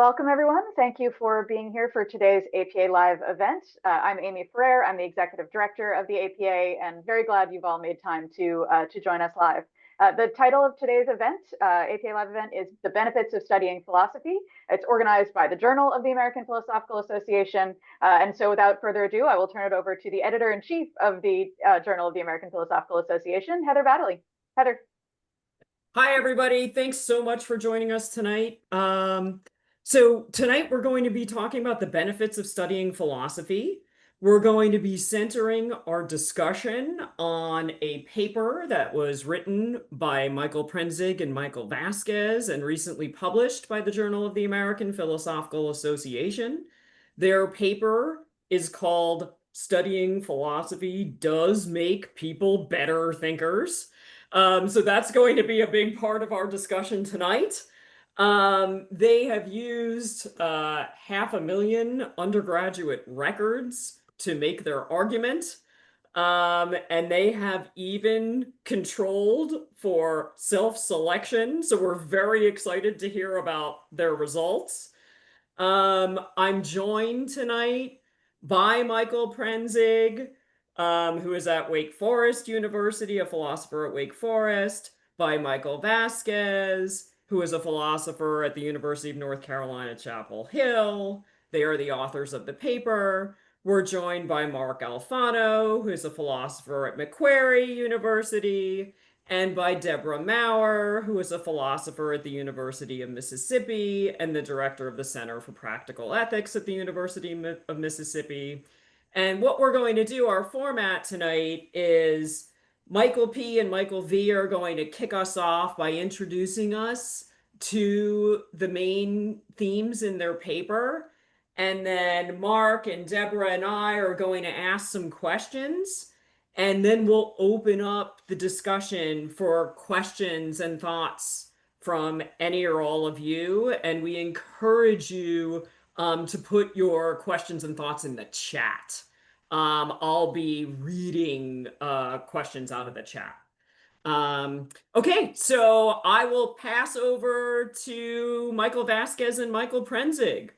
Welcome, everyone. Thank you for being here for today's APA Live event. I'm Amy Ferrer. I'm the Executive Director of the APA, and very glad you've all made time to join us live. The title of today's event, APA Live event, is The Benefits of Studying Philosophy. It's organized by the Journal of the American Philosophical Association. And so without further ado, I will turn it over to the Editor-in-Chief of the Journal of the American Philosophical Association, Heather Baddeley. Heather. Hi, everybody. Thanks so much for joining us tonight. So tonight we're going to be talking about the benefits of studying philosophy. We're going to be centering our discussion on a paper that was written by Michael Prinzing and Michael Vazquez and recently published by the Journal of the American Philosophical Association. Their paper is called Studying Philosophy Does Make People Better Thinkers. So that's going to be a big part of our discussion tonight. They have used 500,000 undergraduate records to make their argument. And they have even controlled for self-selection. So we're very excited to hear about their results. I'm joined tonight by Michael Prinzing, who is at Wake Forest University, a philosopher at Wake Forest, by Michael Vazquez, who is a philosopher at the University of North Carolina, Chapel Hill. They are the authors of the paper. We're joined by Mark Alfano, who is a philosopher at Macquarie University, and by Deborah Maurer, who is a philosopher at the University of Mississippi and the director of the Center for Practical Ethics at the University of Mississippi. And what we're going to do, our format tonight is Michael P. and Michael V. are going to kick us off by introducing us to the main themes in their paper. And then Mark and Deborah and I are going to ask some questions. And then we'll open up the discussion for questions and thoughts from any or all of you. And we encourage you to put your questions and thoughts in the chat. I'll be reading questions out of the chat. Okay, so I will pass over to Michael Vazquez and Michael Prinzing.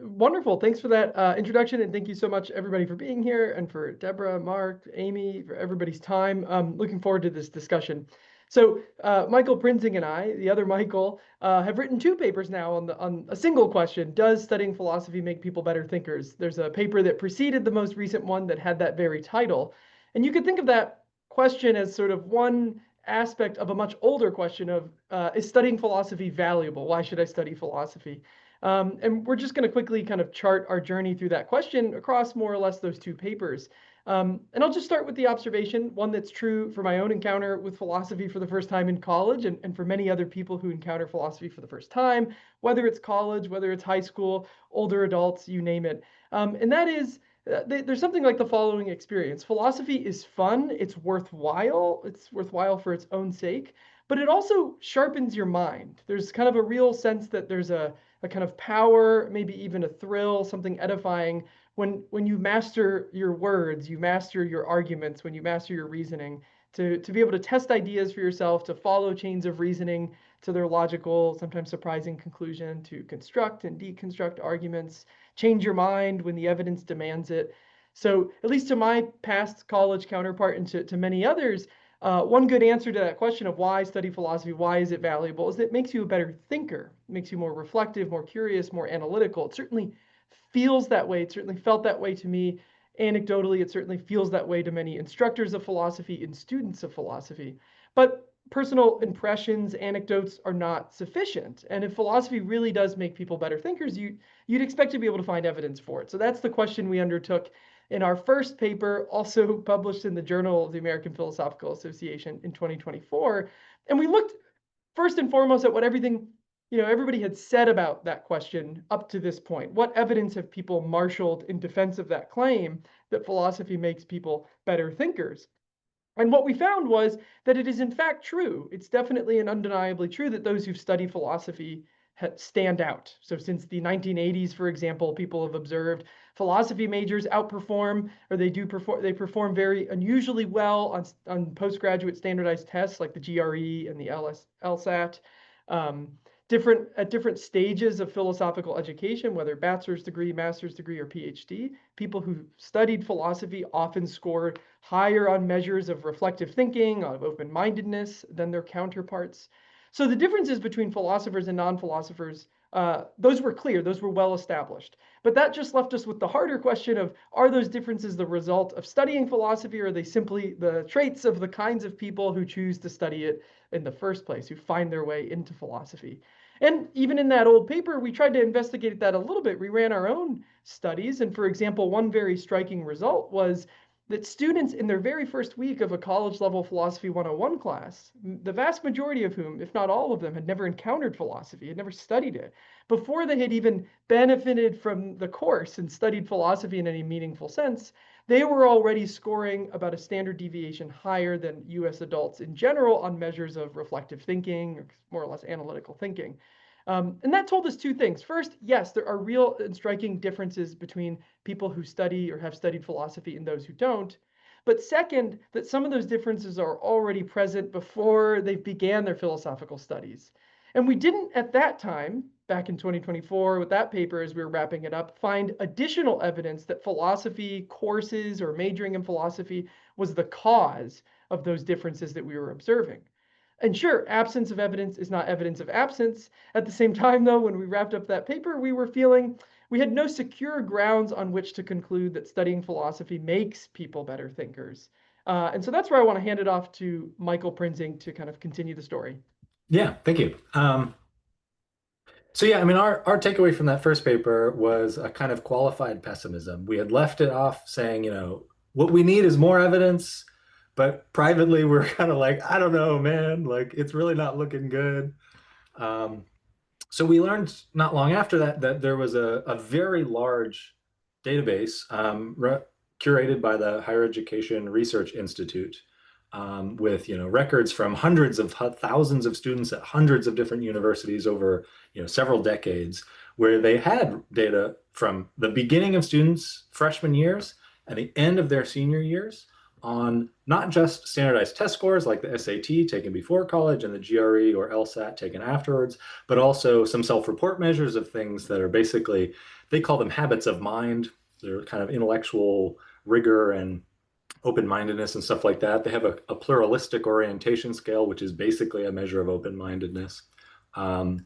Wonderful. Thanks for that introduction. And thank you so much, everybody, for being here, and for Deborah, Mark, Amy, for everybody's time. Looking forward to this discussion. So Michael Prinzing and I, the other Michael, have written two papers now on a single question: does studying philosophy make people better thinkers? There's a paper that preceded the most recent one that had that very title. And you could think of that question as sort of one aspect of a much older question of, is studying philosophy valuable? Why should I study philosophy? And we're just going to quickly kind of chart our journey through that question across more or less those two papers. And I'll just start with the observation, one that's true for my own encounter with philosophy for the first time in college, and for many other people who encounter philosophy for the first time, whether it's college, whether it's high school, older adults, you name it. And that is, there's something like the following experience. Philosophy is fun. It's worthwhile. It's worthwhile for its own sake. But it also sharpens your mind. There's kind of a real sense that there's a kind of power, maybe even a thrill, something edifying when you master your words, you master your arguments, when you master your reasoning, to be able to test ideas for yourself, to follow chains of reasoning to their logical, sometimes surprising conclusion, to construct and deconstruct arguments, change your mind when the evidence demands it. So at least to my past college counterpart and to many others, one good answer to that question of why study philosophy, why is it valuable, is that it makes you a better thinker. It makes you more reflective, more curious, more analytical. It certainly feels that way. It certainly felt that way to me. Anecdotally, it certainly feels that way to many instructors of philosophy and students of philosophy. But personal impressions, anecdotes are not sufficient. And if philosophy really does make people better thinkers, you'd expect to be able to find evidence for it. So that's the question we undertook in our first paper, also published in the Journal of the American Philosophical Association in 2024. And we looked first and foremost at what everybody had said about that question up to this point. What evidence have people marshaled in defense of that claim that philosophy makes people better thinkers? And what we found was that it is in fact true. It's definitely and undeniably true that those who study philosophy stand out. So since the 1980s, for example, people have observed philosophy majors outperform, or they perform very unusually well on postgraduate standardized tests like the GRE and the LSAT. at different stages of philosophical education, whether bachelor's degree, master's degree, or PhD. People who studied philosophy often score higher on measures of reflective thinking, of open-mindedness than their counterparts. So the differences between philosophers and non-philosophers, those were clear, those were well established. But that just left us with the harder question of, are those differences the result of studying philosophy, or are they simply the traits of the kinds of people who choose to study it in the first place, who find their way into philosophy? And even in that old paper, we tried to investigate that a little bit. We ran our own studies. And for example, one very striking result was that students in their very first week of a college level philosophy 101 class, the vast majority of whom, if not all of them, had never encountered philosophy, had never studied it, before they had even benefited from the course and studied philosophy in any meaningful sense, they were already scoring about a standard deviation higher than US adults in general on measures of reflective thinking, or more or less analytical thinking. And that told us two things. First, yes, there are real and striking differences between people who study or have studied philosophy and those who don't. But second, that some of those differences are already present before they began their philosophical studies. And we didn't at that time, back in 2024, with that paper as we were wrapping it up, find additional evidence that philosophy courses or majoring in philosophy was the cause of those differences that we were observing. And sure, absence of evidence is not evidence of absence. At the same time, though, when we wrapped up that paper, we were feeling we had no secure grounds on which to conclude that studying philosophy makes people better thinkers. And so that's where I want to hand it off to Michael Prinzing to kind of continue the story. Yeah, thank you. So yeah, I mean, our takeaway from that first paper was a kind of qualified pessimism. We had left it off saying, what we need is more evidence, but privately we're kind of like, I don't know, man, like it's really not looking good. So we learned not long after that there was a very large database curated by the Higher Education Research Institute with records from hundreds of thousands of students at hundreds of different universities over several decades, where they had data from the beginning of students' freshman years and the end of their senior years on not just standardized test scores like the SAT taken before college and the GRE or LSAT taken afterwards, but also some self-report measures of things that are basically, they call them habits of mind. They're kind of intellectual rigor and open-mindedness and stuff like that. They have a pluralistic orientation scale, which is basically a measure of open-mindedness. And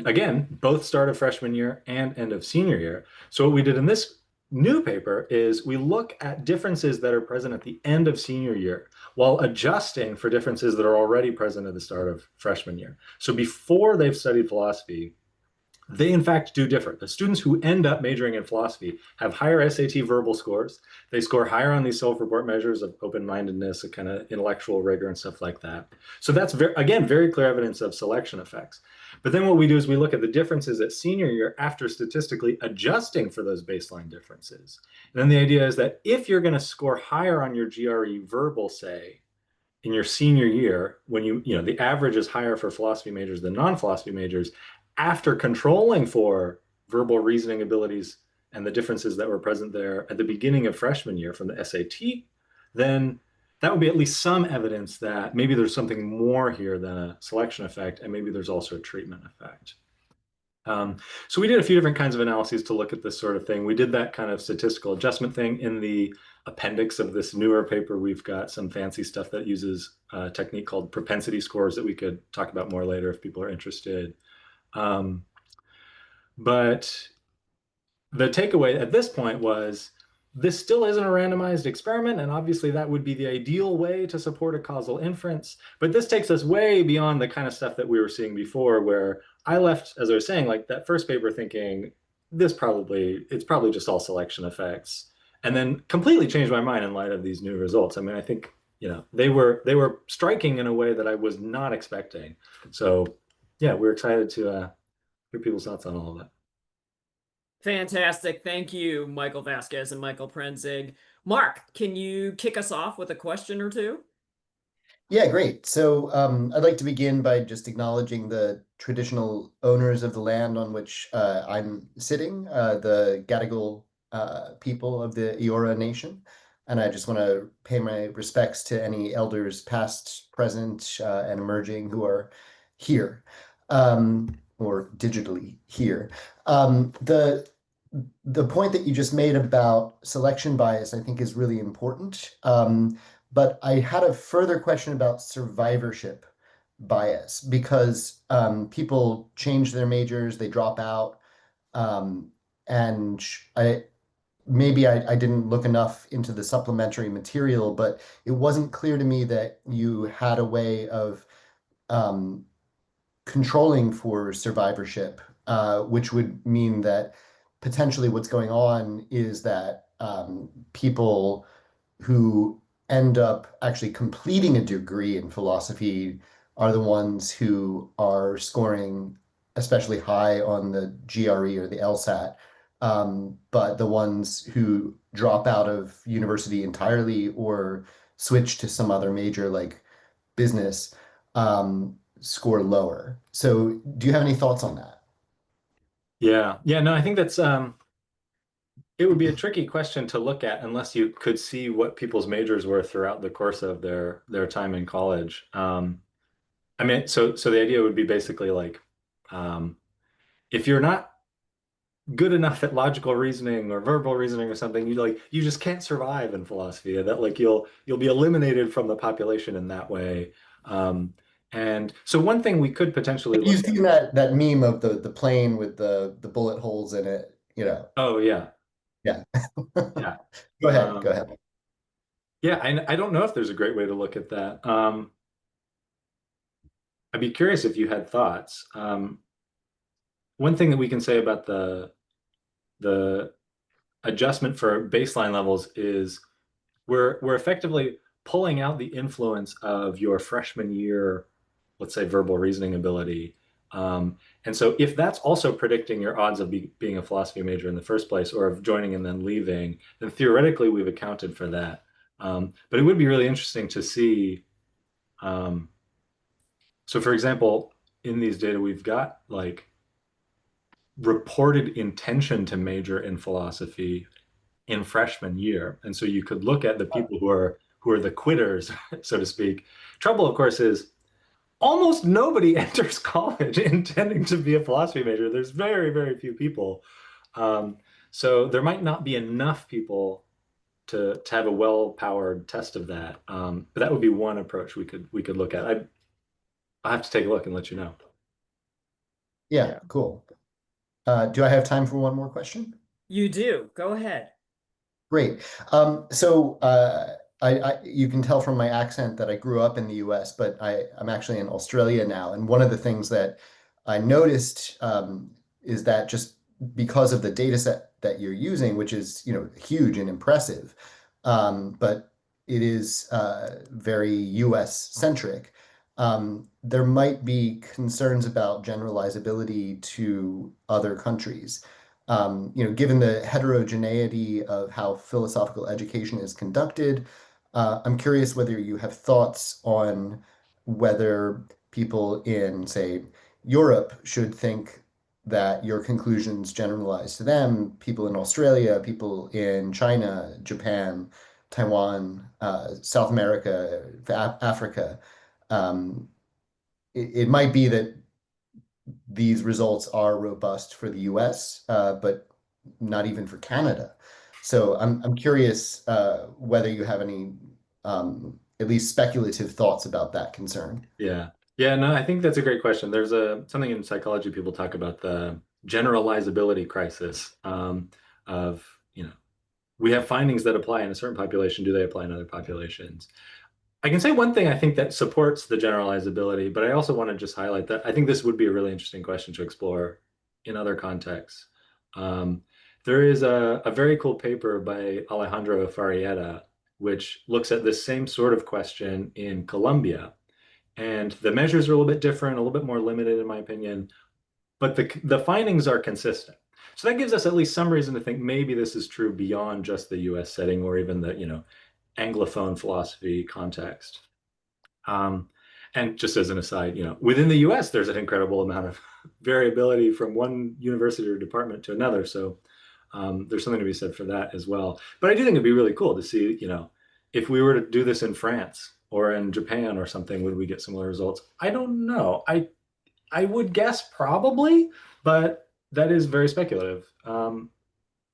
again, both start of freshman year and end of senior year. So what we did in this new paper is we look at differences that are present at the end of senior year while adjusting for differences that are already present at the start of freshman year. So before they've studied philosophy, they in fact do differ. The students who end up majoring in philosophy have higher SAT verbal scores. They score higher on these self-report measures of open-mindedness, a kind of intellectual rigor and stuff like that. So that's, again, very clear evidence of selection effects. But then what we do is we look at the differences at senior year after statistically adjusting for those baseline differences. And then the idea is that if you're going to score higher on your GRE verbal, say, in your senior year, when the average is higher for philosophy majors than non-philosophy majors, after controlling for verbal reasoning abilities and the differences that were present there at the beginning of freshman year from the SAT, then that would be at least some evidence that maybe there's something more here than a selection effect, and maybe there's also a treatment effect. So we did a few different kinds of analyses to look at this sort of thing. We did that kind of statistical adjustment thing in the appendix of this newer paper. We've got some fancy stuff that uses a technique called propensity scores that we could talk about more later if people are interested. But the takeaway at this point was this still isn't a randomized experiment, and obviously that would be the ideal way to support a causal inference. But this takes us way beyond the kind of stuff that we were seeing before, where I left, as I was saying, like that first paper thinking it's probably just all selection effects, and then completely changed my mind in light of these new results. I mean, I think they were striking in a way that I was not expecting. So yeah, we're excited to hear people's thoughts on all of that. Fantastic. Thank you, Michael Vazquez and Michael Prinzing. Mark, can you kick us off with a question or two? Yeah, great. So I'd like to begin by just acknowledging the traditional owners of the land on which I'm sitting, the Gadigal people of the Eora Nation. And I just want to pay my respects to any elders past, present, and emerging who are here. or digitally here. The point that you just made about selection bias, I think, is really important. But I had a further question about survivorship bias because people change their majors, they drop out, and I didn't look enough into the supplementary material, but it wasn't clear to me that you had a way of um, controlling for survivorship, which would mean that potentially what's going on is that people who end up actually completing a degree in philosophy are the ones who are scoring especially high on the GRE or the LSAT. But the ones who drop out of university entirely or switch to some other major like business score lower. So do you have any thoughts on that? Yeah, no, I think that's it would be a tricky question to look at unless you could see what people's majors were throughout the course of their time in college. I mean, so the idea would be basically like if you're not good enough at logical reasoning or verbal reasoning or something, you just can't survive in philosophy. That like you'll be eliminated from the population in that way. Um, and so one thing we could potentially You've look at. seen that meme of the plane with the bullet holes in it, you know. Oh yeah, Yeah. yeah. Go ahead. Go Um, ahead. yeah, I don't know if there's a great way to look at that. I'd be curious if you had thoughts. One thing that we can say about the adjustment for baseline levels is we're effectively pulling out the influence of your freshman year, let's say, verbal reasoning ability. And so if that's also predicting your odds of being a philosophy major in the first place or of joining and then leaving, then theoretically we've accounted for that. But it would be really interesting to see. So for example, in these data, we've got like reported intention to major in philosophy in freshman year. And so you could look at the people who are the quitters, so to speak. Trouble, of course, is almost nobody enters college intending to be a philosophy major. There's very, very few people. So there might not be enough people to have a well-powered test of that. But that would be one approach we could look at. I'll have to take a look and let you know. Yeah, cool. Do I have time for one more question? You do. Go ahead. Great. So you can tell from my accent that I grew up in the US, but I'm actually in Australia now. And one of the things that I noticed is that just because of the data set that you're using, which is, huge and impressive, but it is very US centric, there might be concerns about generalizability to other countries. Given the heterogeneity of how philosophical education is conducted, I'm curious whether you have thoughts on whether people in, say, Europe should think that your conclusions generalize to them, people in Australia, people in China, Japan, Taiwan, South America, Africa. Um, it might be that these results are robust for the US, but not even for Canada. So I'm curious whether you have any at least speculative thoughts about that concern. Yeah. Yeah, no, I think that's a great question. There's something in psychology people talk about the generalizability crisis of, we have findings that apply in a certain population. Do they apply in other populations? I can say one thing I think that supports the generalizability, but I also want to just highlight that I think this would be a really interesting question to explore in other contexts. Um, there is a very cool paper by Alejandro Farieta, which looks at this same sort of question in Colombia. And the measures are a little bit different, a little bit more limited, in my opinion, but the findings are consistent. So that gives us at least some reason to think maybe this is true beyond just the US setting or even the, Anglophone philosophy context. And just as an aside, within the US, there's an incredible amount of variability from one university or department to another. So there's something to be said for that as well. But I do think it'd be really cool to see, if we were to do this in France or in Japan or something, would we get similar results? I don't know. I would guess probably, but that is very speculative.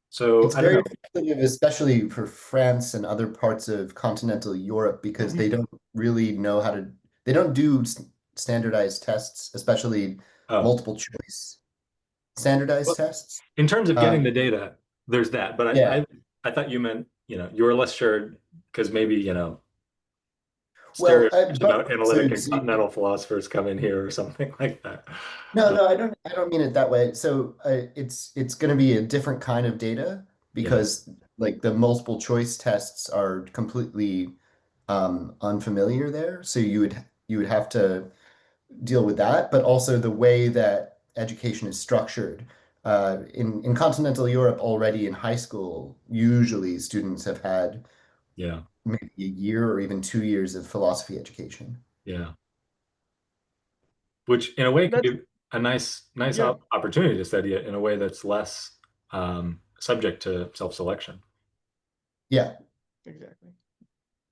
So It's I don't very know. effective, especially for France and other parts of continental Europe, because they don't really know how to, they don't do standardized tests, especially Oh, multiple choice standardized well, tests. in terms of getting Um, the data, there's that. But yeah. I thought you meant, you were less sure because maybe, Well, stereotypes but about so, analytic and continental philosophers come in here or something like that. no, Uh, no, I don't mean it that way. So it's going to be a different kind of data yeah, because like the multiple choice tests are completely unfamiliar there. So you would have to deal with that, but also the way that education is structured. In continental Europe already in high school, usually students have had yeah, maybe a year or even 2 years of philosophy education. yeah. Which in a way can That's be a nice yeah, opportunity to study it in a way that's less subject to self-selection. Yeah. exactly.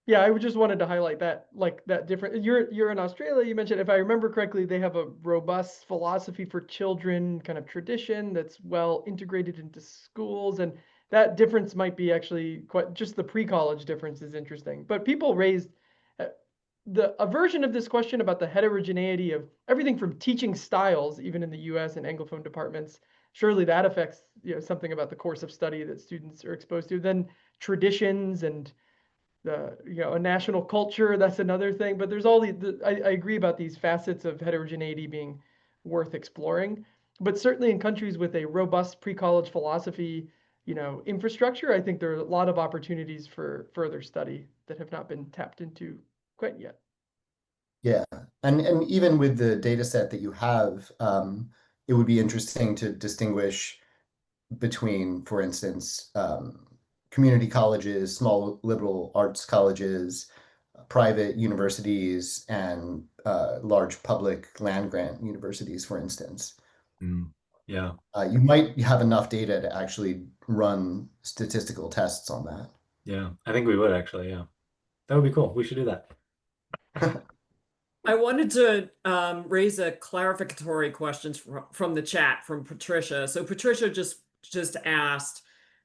Yeah, I just wanted to highlight that, like that different. You're in Australia. You mentioned, if I remember correctly, they have a robust philosophy for children kind of tradition that's well integrated into schools, and that difference might be actually quite. Just the pre-college difference is interesting. But people raised uh, a version of this question about the heterogeneity of everything from teaching styles, even in the U.S. and Anglophone departments. Surely that affects something about the course of study that students are exposed to. Then traditions and a national culture, that's another thing. But there's all I agree about these facets of heterogeneity being worth exploring. But certainly in countries with a robust pre-college philosophy infrastructure, I think there are a lot of opportunities for further study that have not been tapped into quite yet. Yeah. And even with the data set that you have, it would be interesting to distinguish between, for instance, community colleges, small liberal arts colleges, private universities, and large public land grant universities, for instance. Mm, yeah, You might have enough data to actually run statistical tests on that. yeah. I think we would actually, yeah. That would be cool. We should do that. I wanted to raise a clarificatory question from the chat from Patricia. So Patricia just asked,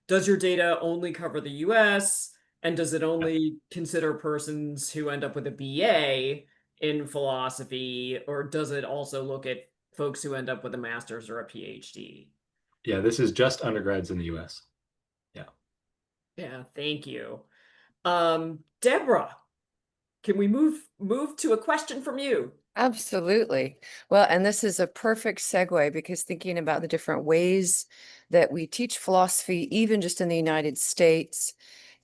does your data only cover the US, and does it only consider persons who end up with a BA in philosophy, or does it also look at folks who end up with a master's or a PhD? Yeah, this is just undergrads in the US. Yeah. Yeah, thank you. Deborah, can we move to a question from you? Absolutely. Well, and this is a perfect segue because thinking about the different ways that we teach philosophy, even just in the United States,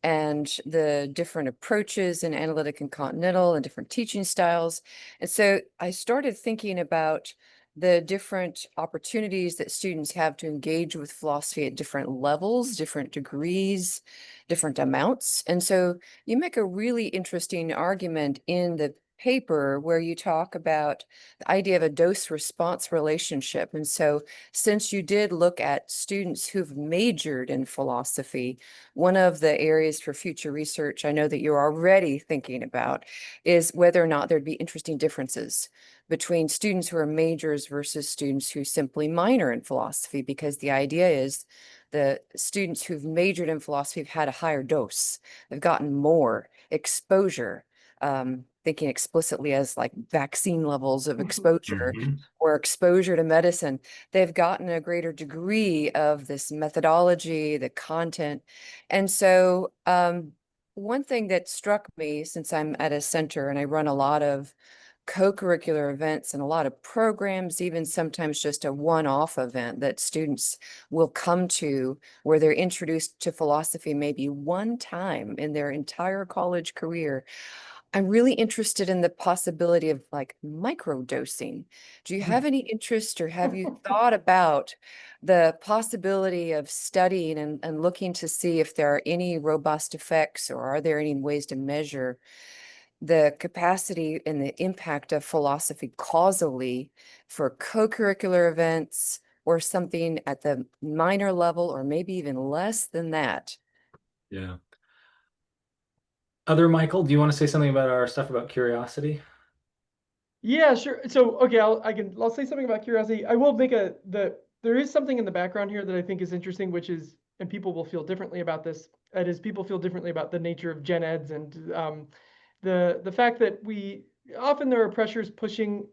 and the different approaches in analytic and continental and different teaching styles. And so I started thinking about the different opportunities that students have to engage with philosophy at different levels, different degrees, different amounts. And so you make a really interesting argument in the paper where you talk about the idea of a dose response relationship. And so since you did look at students who've majored in philosophy, one of the areas for future research I know that you're already thinking about is whether or not there'd be interesting differences between students who are majors versus students who simply minor in philosophy, because the idea is the students who've majored in philosophy have had a higher dose. They've gotten more exposure, thinking explicitly as like vaccine levels of exposure Mhm. or exposure to medicine. They've gotten a greater degree of this methodology, the content. And so one thing that struck me, since I'm at a center and I run a lot of co-curricular events and a lot of programs, even sometimes just a one-off event that students will come to where they're introduced to philosophy maybe one time in their entire college career. I'm really interested in the possibility of like microdosing. Do you have any interest, or have you thought about the possibility of studying and looking to see if there are any robust effects, or are there any ways to measure the capacity and the impact of philosophy causally for co-curricular events or something at the minor level, or maybe even less than that? Yeah. Other Michael, do you want to say something about our stuff about curiosity? Yeah, sure. So, okay, I'll say something about curiosity. I will make there is something in the background here that I think is interesting, which is, and people will feel differently about this. That is, people feel differently about the nature of gen eds and the fact that often there are pressures pushing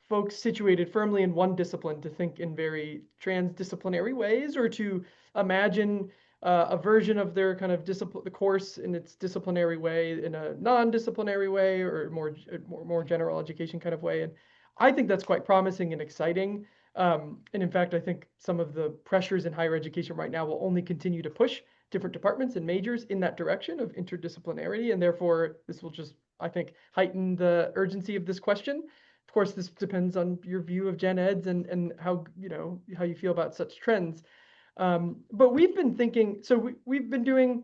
folks situated firmly in one discipline to think in very transdisciplinary ways, or to imagine a version of their kind of the course in its disciplinary way, in a non-disciplinary way, or more general education kind of way. And I think that's quite promising and exciting. And in fact, I think some of the pressures in higher education right now will only continue to push different departments and majors in that direction of interdisciplinarity. And therefore, this will just, I think, heighten the urgency of this question. Of course, this depends on your view of gen eds and how you feel about such trends. But we've been thinking, so we've been doing,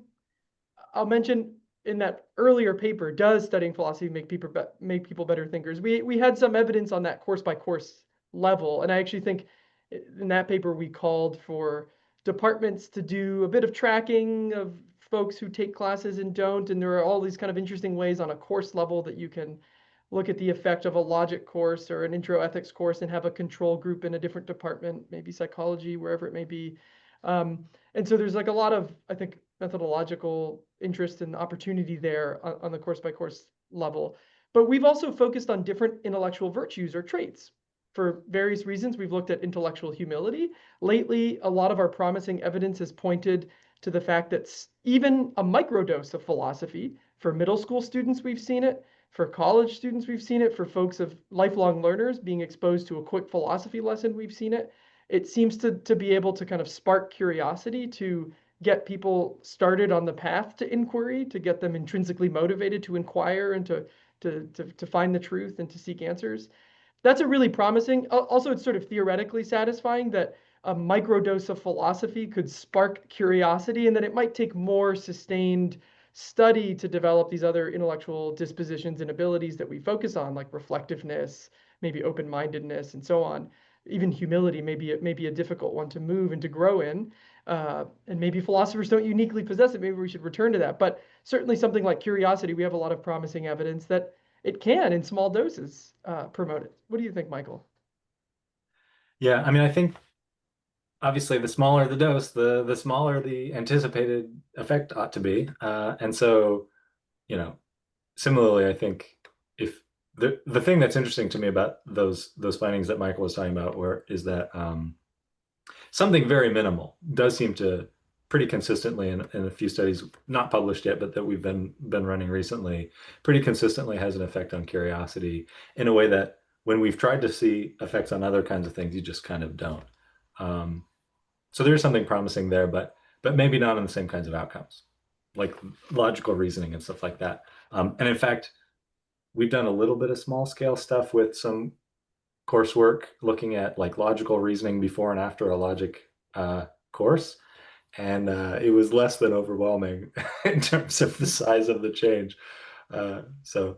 I'll mention in that earlier paper, does studying philosophy make people better thinkers? We had some evidence on that course by course level. And I actually think in that paper, we called for departments to do a bit of tracking of folks who take classes and don't. And there are all these kind of interesting ways on a course level that you can look at the effect of a logic course or an intro ethics course and have a control group in a different department, maybe psychology, wherever it may be. And so there's like a lot of, I think, methodological interest and opportunity there on the course by course level. But we've also focused on different intellectual virtues or traits. For various reasons, we've looked at intellectual humility. Lately, a lot of our promising evidence has pointed to the fact that even a microdose of philosophy, for middle school students, we've seen it. For college students, we've seen it. For folks of lifelong learners being exposed to a quick philosophy lesson, we've seen it. It seems to be able to kind of spark curiosity, to get people started on the path to inquiry, to get them intrinsically motivated to inquire and to find the truth and to seek answers. That's a really promising. Also, it's sort of theoretically satisfying that a microdose of philosophy could spark curiosity, and that it might take more sustained study to develop these other intellectual dispositions and abilities that we focus on, like reflectiveness, maybe open-mindedness, and so on. Even humility may be a difficult one to move and to grow in. And maybe philosophers don't uniquely possess it. Maybe we should return to that. But certainly something like curiosity, we have a lot of promising evidence that it can, in small doses, promote it. What do you think, Michael? Yeah, I mean, I think obviously the smaller the dose, the smaller the anticipated effect ought to be. And so, similarly, I think if the thing that's interesting to me about those findings that Michael was talking about is that something very minimal does seem to pretty consistently in a few studies not published yet, but that we've been running recently, pretty consistently has an effect on curiosity in a way that when we've tried to see effects on other kinds of things, you just kind of don't. So there's something promising there, but maybe not in the same kinds of outcomes, like logical reasoning and stuff like that. And in fact, we've done a little bit of small scale stuff with some coursework looking at like logical reasoning before and after a logic course. And it was less than overwhelming in terms of the size of the change. So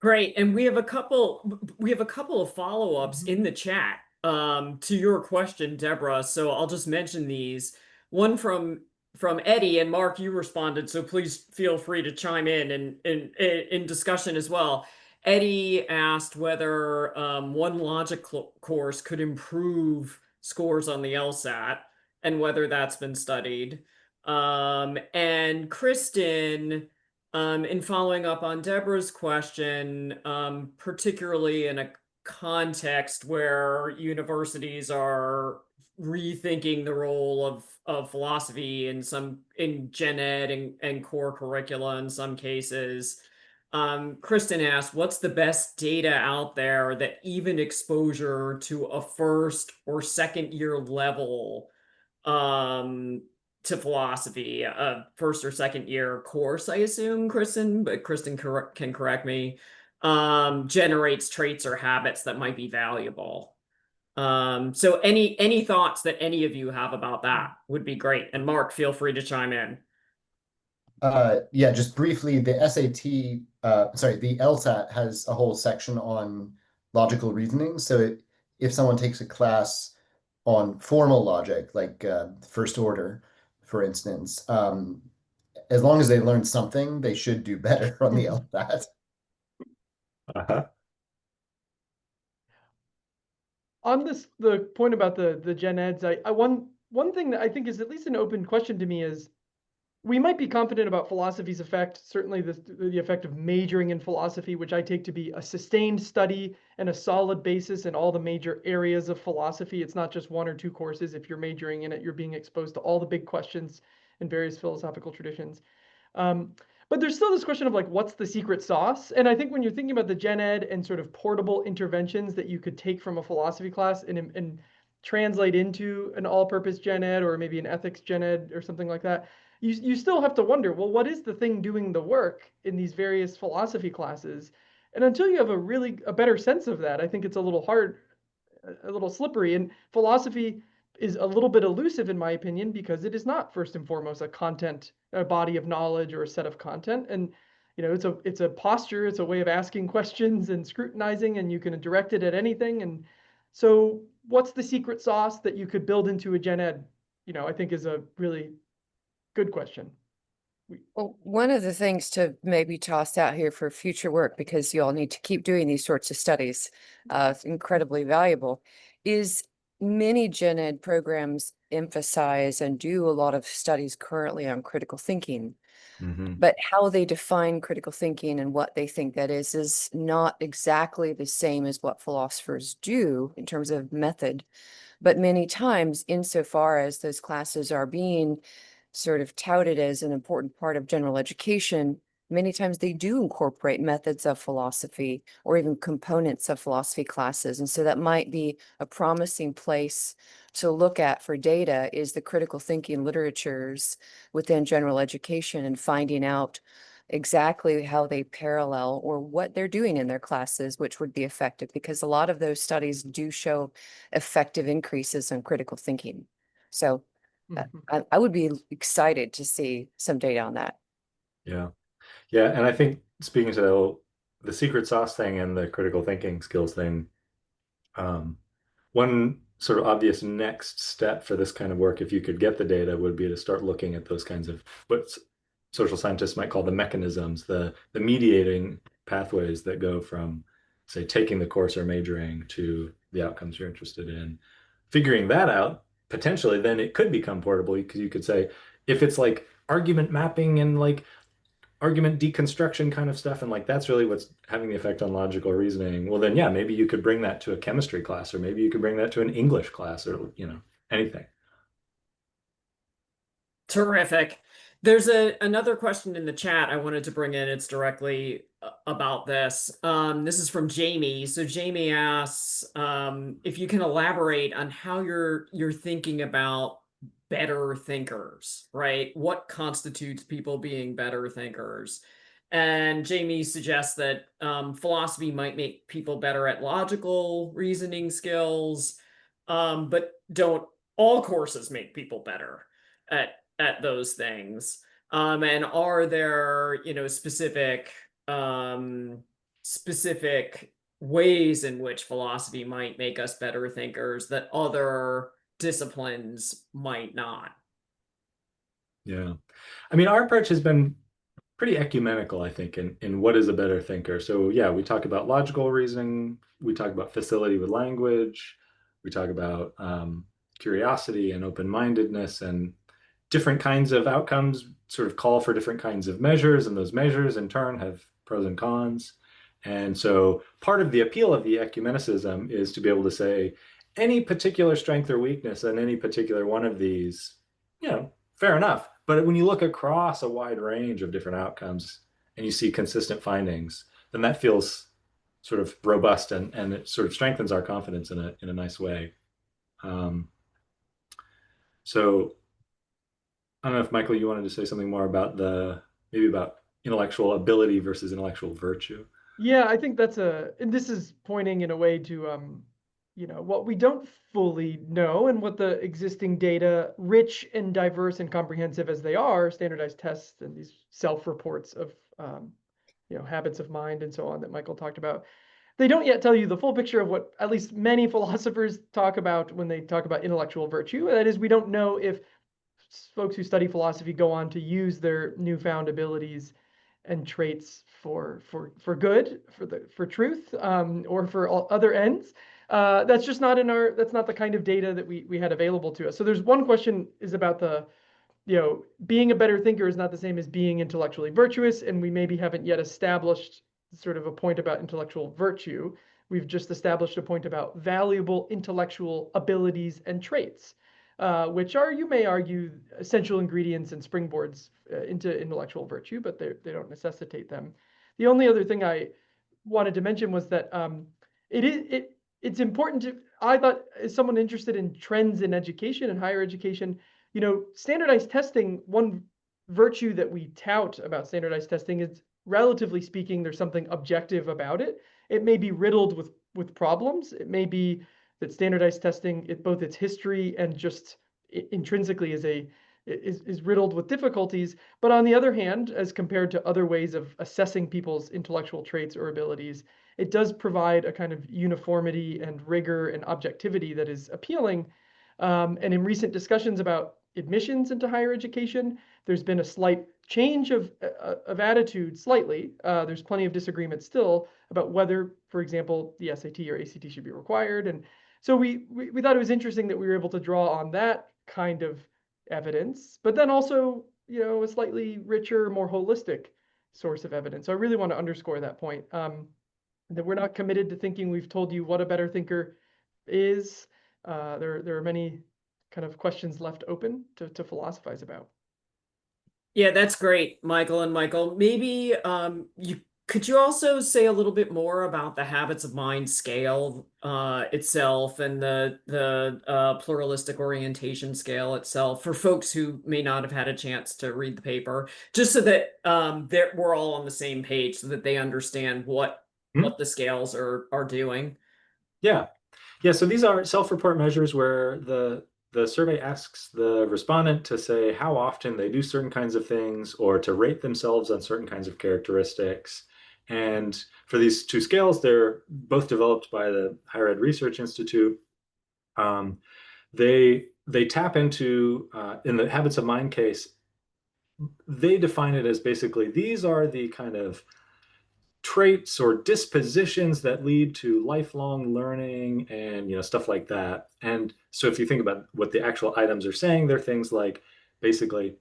Great. And we have a couple of follow-ups in the chat to your question, Deborah. So I'll just mention these. One from Eddie, and Mark, you responded, so please feel free to chime in in discussion as well. Eddie asked whether one logic course could improve scores on the LSAT and whether that's been studied. And Kristen, in following up on Deborah's question, particularly in a context where universities are rethinking the role of philosophy in gen ed and core curricula in some cases. Kristen asked, what's the best data out there that even exposure to a first or second year level to philosophy, a first or second year course, I assume, Kristen, but Kristen can correct me, generates traits or habits that might be valuable. So any thoughts that any of you have about that would be great. And Mark, feel free to chime in. Yeah, just briefly, the the LSAT has a whole section on logical reasoning. So if someone takes a class on formal logic, like first order, for instance, as long as they learn something, they should do better on the LSAT. uh-huh. On the point about the gen eds, one thing that I think is at least an open question to me is, we might be confident about philosophy's effect, certainly the effect of majoring in philosophy, which I take to be a sustained study and a solid basis in all the major areas of philosophy. It's not just one or two courses. If you're majoring in it, you're being exposed to all the big questions in various philosophical traditions. But there's still this question of like, what's the secret sauce? And I think when you're thinking about the gen ed and sort of portable interventions that you could take from a philosophy class and translate into an all-purpose gen ed or maybe an ethics gen ed or something like that, you still have to wonder, well, what is the thing doing the work in these various philosophy classes? And until you have a better sense of that, I think it's a little hard, a little slippery. And philosophy is a little bit elusive, in my opinion, because it is not first and foremost a body of knowledge or a set of content. And it's a posture, it's a way of asking questions and scrutinizing, and you can direct it at anything. And so, what's the secret sauce that you could build into a gen ed? I think is a really good question. Well, one of the things to maybe toss out here for future work, because you all need to keep doing these sorts of studies, it's incredibly valuable, is many gen ed programs emphasize and do a lot of studies currently on critical thinking. But how they define critical thinking and what they think that is not exactly the same as what philosophers do in terms of method. But many times, insofar as those classes are being sort of touted as an important part of general education, many times they do incorporate methods of philosophy or even components of philosophy classes. And so that might be a promising place to look at for data, is the critical thinking literatures within general education and finding out exactly how they parallel or what they're doing in their classes, which would be effective, because a lot of those studies do show effective increases in critical thinking. So I would be excited to see some data on that. Yeah. Yeah. And I think speaking to the secret sauce thing and the critical thinking skills thing, one sort of obvious next step for this kind of work, if you could get the data, would be to start looking at those kinds of what social scientists might call the mechanisms, the mediating pathways that go from, say, taking the course or majoring to the outcomes you're interested in. Figuring that out, potentially, then it could become portable, because you could say, if it's like argument mapping and like argument deconstruction kind of stuff, and like that's really what's having the effect on logical reasoning, well then yeah, maybe you could bring that to a chemistry class, or maybe you could bring that to an English class, or anything. Terrific. There's another question in the chat I wanted to bring in. It's directly about this. This is from Jamie. So Jamie asks if you can elaborate on how you're thinking about better thinkers, right? What constitutes people being better thinkers? And Jamie suggests that philosophy might make people better at logical reasoning skills, but don't all courses make people better at those things? And are there, specific ways in which philosophy might make us better thinkers that other disciplines might not? Yeah. I mean, our approach has been pretty ecumenical, I think, in what is a better thinker. So yeah, we talk about logical reasoning, we talk about facility with language, we talk about curiosity and open-mindedness, and different kinds of outcomes sort of call for different kinds of measures, and those measures in turn have pros and cons. And so part of the appeal of the ecumenicism is to be able to say any particular strength or weakness in any particular one of these, fair enough. But when you look across a wide range of different outcomes and you see consistent findings, then that feels sort of robust, and it sort of strengthens our confidence in a nice way. So I don't know if, Michael, you wanted to say something more about maybe about intellectual ability versus intellectual virtue. Yeah, I think and this is pointing in a way to, what we don't fully know, and what the existing data, rich and diverse and comprehensive as they are, standardized tests and these self-reports of, habits of mind and so on that Michael talked about, they don't yet tell you the full picture of what at least many philosophers talk about when they talk about intellectual virtue. That is, we don't know if folks who study philosophy go on to use their newfound abilities and traits for good, for truth, or for all other ends. That's just not that's not the kind of data that we had available to us. So there's one question is about being a better thinker is not the same as being intellectually virtuous, and we maybe haven't yet established sort of a point about intellectual virtue. We've just established a point about valuable intellectual abilities and traits, which are, you may argue, essential ingredients and springboards into intellectual virtue, but they don't necessitate them. The only other thing I wanted to mention was that it's important to, I thought, as someone interested in trends in education and higher education, standardized testing, one virtue that we tout about standardized testing is, relatively speaking, there's something objective about it. It may be riddled with problems. It may be that standardized testing, both its history and just intrinsically is riddled with difficulties. But on the other hand, as compared to other ways of assessing people's intellectual traits or abilities, it does provide a kind of uniformity and rigor and objectivity that is appealing. And in recent discussions about admissions into higher education, there's been a slight change of attitude, slightly. There's plenty of disagreement still about whether, for example, the SAT or ACT should be required. And so we thought it was interesting that we were able to draw on that kind of evidence, but then also, a slightly richer, more holistic source of evidence. So I really want to underscore that point, that we're not committed to thinking we've told you what a better thinker is. There are many kind of questions left open to philosophize about. Yeah, that's great, Michael. And Michael, maybe could you also say a little bit more about the habits of mind scale itself and the pluralistic orientation scale itself for folks who may not have had a chance to read the paper, just so that we're all on the same page, so that they understand what the scales are doing. Yeah. So these are self-report measures where the survey asks the respondent to say how often they do certain kinds of things, or to rate themselves on certain kinds of characteristics. And for these two scales, they're both developed by the Higher Ed Research Institute. They tap into, in the habits of mind case, they define it as basically, these are the kind of traits or dispositions that lead to lifelong learning and stuff like that. And so if you think about what the actual items are saying, they're things like, basically,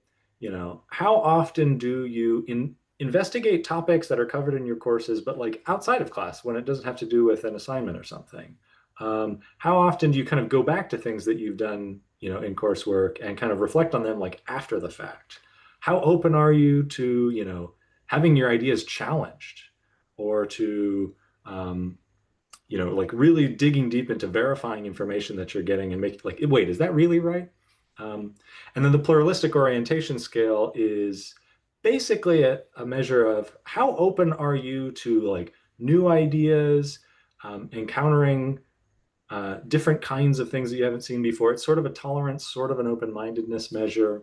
how often do you investigate topics that are covered in your courses, but like outside of class, when it doesn't have to do with an assignment or something? How often do you kind of go back to things that you've done in coursework and kind of reflect on them like after the fact? How open are you to having your ideas challenged, or to like really digging deep into verifying information that you're getting and make like, wait, is that really right? And then the pluralistic orientation scale is basically a measure of how open are you to like new ideas, encountering different kinds of things that you haven't seen before. It's sort of a tolerance, sort of an open-mindedness measure.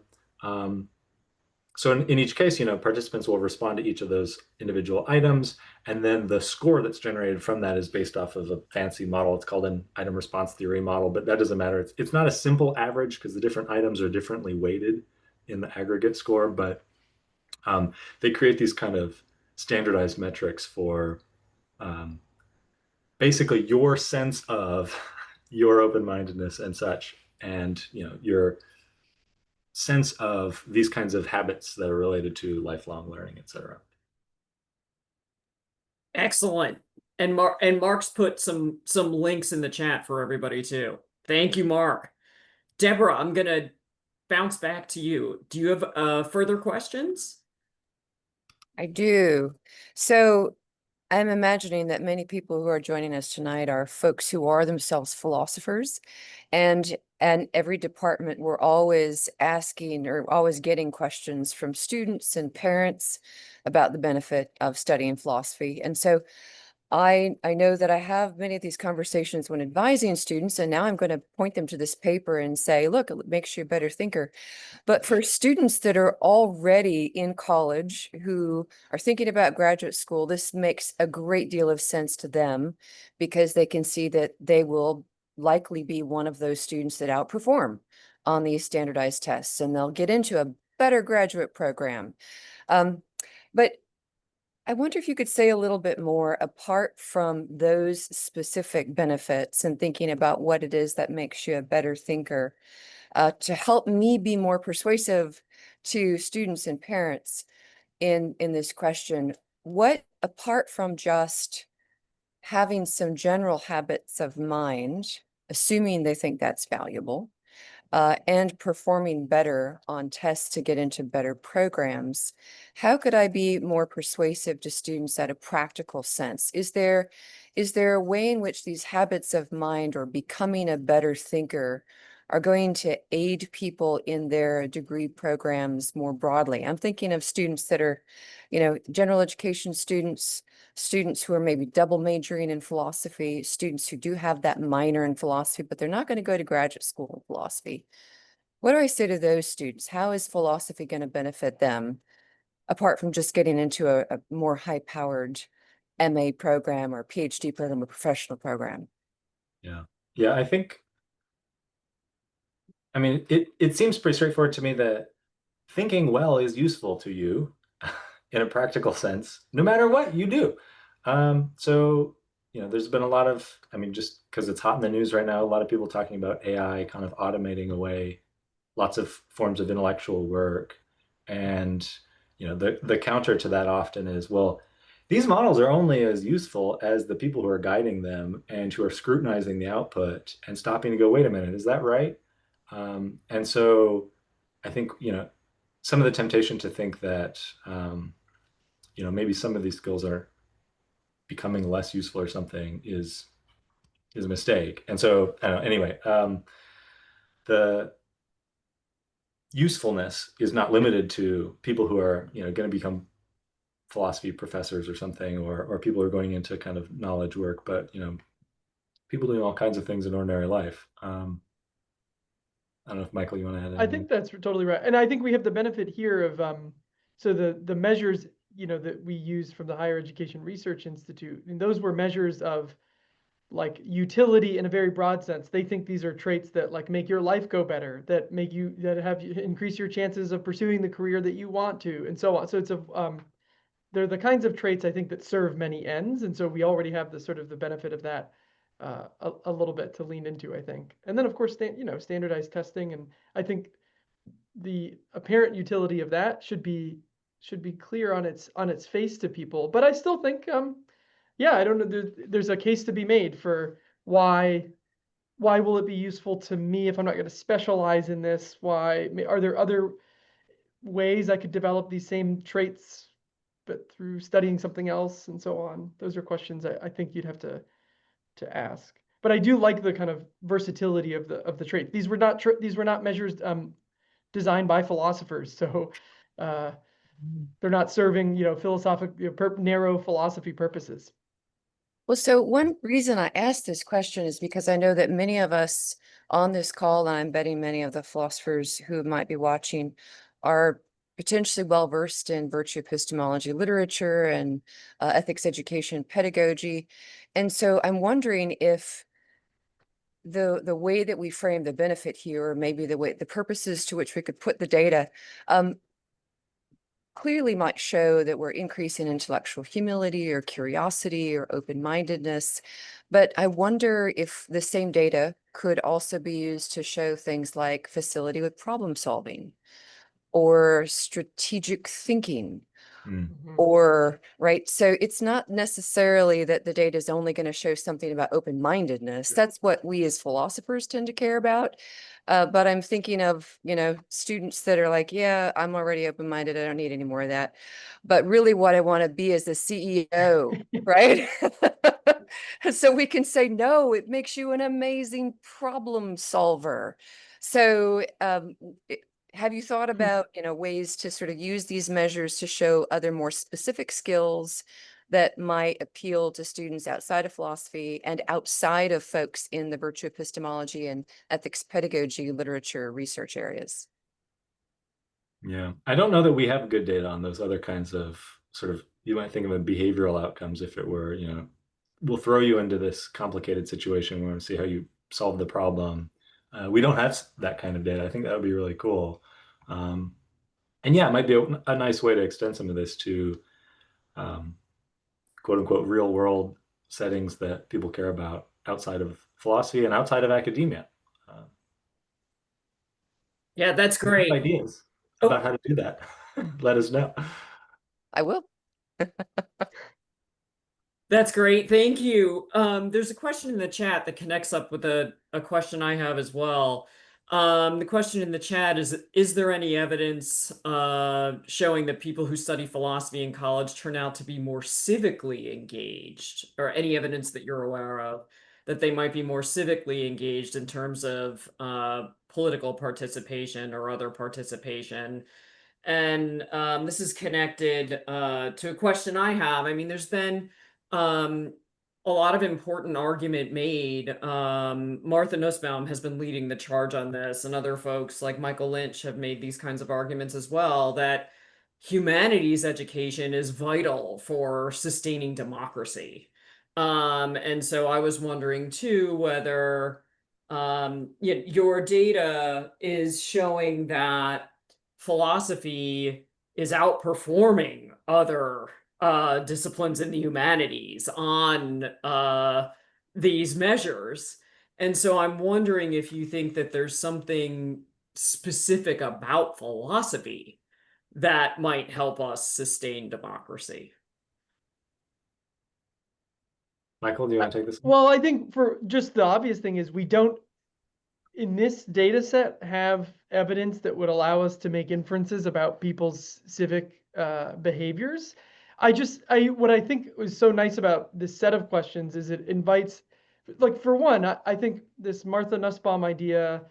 So in each case, participants will respond to each of those individual items, and then the score that's generated from that is based off of a fancy model. It's called an item response theory model, but that doesn't matter. It's not a simple average because the different items are differently weighted in the aggregate score, but they create these kind of standardized metrics for basically your sense of your open-mindedness and such, and your sense of these kinds of habits that are related to lifelong learning, etc. Excellent. And Mark's put some links in the chat for everybody too. Thank you, Mark. Deborah, I'm gonna bounce back to you. Do you have further questions? I do. So I'm imagining that many people who are joining us tonight are folks who are themselves philosophers, and every department we're always asking or always getting questions from students and parents about the benefit of studying philosophy. And so I know that I have many of these conversations when advising students, and now I'm going to point them to this paper and say, look, it makes you a better thinker. But for students that are already in college who are thinking about graduate school, this makes a great deal of sense to them, because they can see that they will likely be one of those students that outperform on these standardized tests, and they'll get into a better graduate program. But I wonder if you could say a little bit more apart from those specific benefits and thinking about what it is that makes you a better thinker, to help me be more persuasive to students and parents in this question. What, apart from just having some general habits of mind, assuming they think that's valuable, and performing better on tests to get into better programs, how could I be more persuasive to students at a practical sense? Is there a way in which these habits of mind or becoming a better thinker are going to aid people in their degree programs more broadly? I'm thinking of students that are, general education students, students who are maybe double majoring in philosophy, students who do have that minor in philosophy, but they're not going to go to graduate school in philosophy. What do I say to those students? How is philosophy going to benefit them, apart from just getting into a more high-powered MA program or PhD program or professional program? Yeah, I mean, it seems pretty straightforward to me that thinking well is useful to you in a practical sense, no matter what you do. So, there's been a lot of, I mean, just because it's hot in the news right now, a lot of people talking about AI kind of automating away lots of forms of intellectual work. And, the counter to that often is, well, these models are only as useful as the people who are guiding them and who are scrutinizing the output and stopping to go, wait a minute, is that right? And so I think, some of the temptation to think that, maybe some of these skills are becoming less useful or something is a mistake. And so, I don't know, anyway, the usefulness is not limited to people who are, going to become philosophy professors or something, or people who are going into kind of knowledge work, but, people doing all kinds of things in ordinary life. I don't know if Michael, you want to add anything? I think that's totally right. And I think we have the benefit here of, so the measures, that we use from the Higher Education Research Institute, and those were measures of like utility in a very broad sense. They think these are traits that like make your life go better, that make you, that have you increase your chances of pursuing the career that you want to, and so on. So it's they're the kinds of traits I think that serve many ends. And so we already have the sort of the benefit of that a little bit to lean into, I think. And then of course, standardized testing. And I think the apparent utility of that should be clear on its face to people. But I still think, yeah, I don't know. There's a case to be made for why will it be useful to me if I'm not going to specialize in this? Why are there other ways I could develop these same traits, but through studying something else and so on? Those are questions I think you'd have to ask. But I do like the kind of versatility of the trait. These were not measures designed by philosophers, so they're not serving philosophic narrow philosophy purposes. Well, so one reason I asked this question is because I know that many of us on this call, and I'm betting many of the philosophers who might be watching, are potentially well-versed in virtue epistemology literature and ethics education pedagogy. And so I'm wondering if the way that we frame the benefit here, or maybe the purposes to which we could put the data, clearly might show that we're increasing intellectual humility or curiosity or open-mindedness. But I wonder if the same data could also be used to show things like facility with problem solving or strategic thinking. Or, right, so it's not necessarily that the data is only going to show something about open-mindedness. That's what we as philosophers tend to care about. But I'm thinking of, students that are like, yeah, I'm already open-minded. I don't need any more of that. But really what I want to be is the CEO, right? So we can say, no, it makes you an amazing problem solver. So have you thought about, ways to sort of use these measures to show other more specific skills that might appeal to students outside of philosophy and outside of folks in the virtue epistemology and ethics pedagogy literature research areas? Yeah, I don't know that we have good data on those other kinds of sort of, you might think of a behavioral outcomes if it were, we'll throw you into this complicated situation. We want to see how you solve the problem. We don't have that kind of data. I think that would be really cool. And yeah, it might be a nice way to extend some of this to quote unquote real world settings that people care about outside of philosophy and outside of academia. Yeah, that's If you great. have ideas Oh. about how to do that, let us know. I will. That's great. Thank you. There's a question in the chat that connects up with a question I have as well. The question in the chat is there any evidence showing that people who study philosophy in college turn out to be more civically engaged, or any evidence that you're aware of that they might be more civically engaged in terms of political participation or other participation? And this is connected to a question I have. I mean, there's been a lot of important argument made. Martha Nussbaum has been leading the charge on this, and other folks like Michael Lynch have made these kinds of arguments as well, that humanities education is vital for sustaining democracy. And so I was wondering too whether your data is showing that philosophy is outperforming other disciplines in the humanities on these measures. And so I'm wondering if you think that there's something specific about philosophy that might help us sustain democracy. Michael, do you want to take this one? Well, I think for just the obvious thing is we don't, in this data set, have evidence that would allow us to make inferences about people's civic behaviors. What I think was so nice about this set of questions is it invites, like, for one, I think this Martha Nussbaum idea,